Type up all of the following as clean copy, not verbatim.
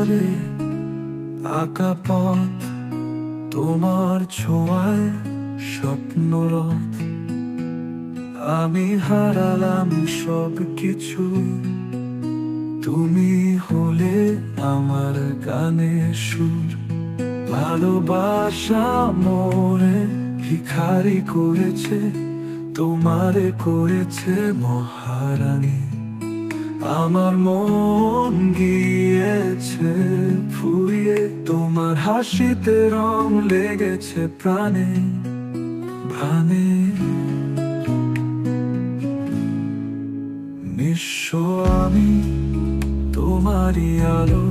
দেওয়ালে আঁকা পথ, তোমার ছোঁয়ায় স্বপ্নরথ। আমি হারালাম সব কিছু, তুমি হলে আমার গানের সুর। ভালোবাসা মোরে ভিখারি করেছে, তোমারে করেছে মহারানী। আমার মন গিয়েছে ফুরিয়ে, তোমার হাসিতে রং লেগেছে প্রাণে প্রাণে। নিঃস্ব আমি, তোমারই আলো,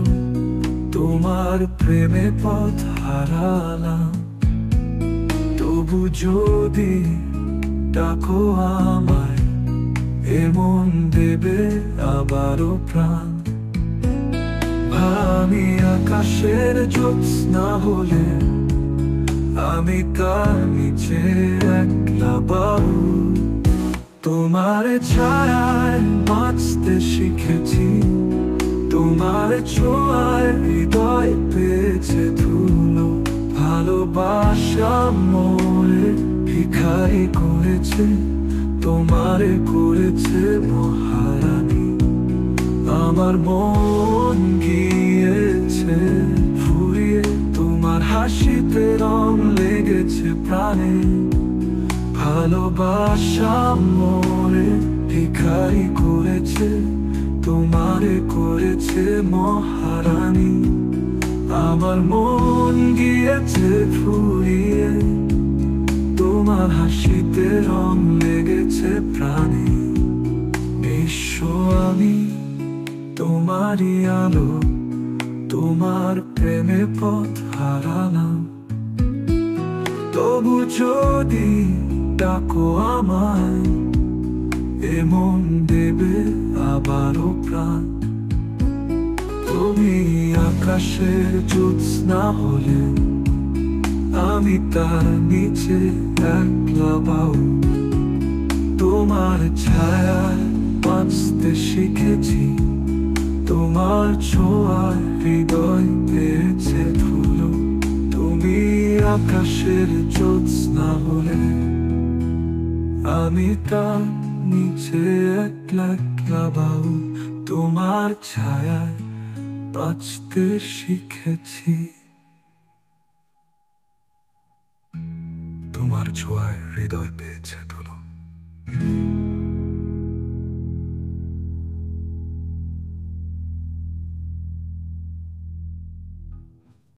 তোমার প্রেমে পথ হারালাম। তবু যদি ডাকো আমায়, এমন দেবে আবারও প্রাণ। আমি আকাশের জ্যোৎস্না হলে, আমি তার নিচে একলা বাবু। তোমার ছায়ায় বাঁচতে শিখেছি, তোমার ছোঁয়ায় হৃদয় পেয়েছে ধুলো। ভালোবাসা মোরে ভিখারি করেছে, তোমারে করেছে মহারানী। আমার মন গিয়েছে ফুরিয়ে, তোমার হাসিতে রং লেগেছে প্রাণে। ভালোবাসা মোরে ভিখারি করেছে, তোমারে করেছে মহারানী। আমার মন গিয়েছে ফুরিয়ে, তোমার হাসিতে রং লেগেছে প্রাণে। নিঃস্ব আমি, তোমারই আলো, তোমার প্রেমে পথ হারালাম। তবু যদি ডাকো আমায়, এমন দেবে আবারও প্রাণ। তুমি আকাশের জ্যোৎস্না হলে, আমি তার নিচে একলা বাবু। তোমার ছায়ায় বাঁচতে শিখেছি, তোমার ছোঁয়ায় হৃদয় পেয়েছে ধুলো। তুমি আকাশের জ্যোৎস্না হলে, আমি তার নিচে একলা একলা বাবু। তোমার ছায়ায় বাঁচতে শিখেছি, তোমার ছোঁয়ায় হৃদয় পেয়েছে ধুলো।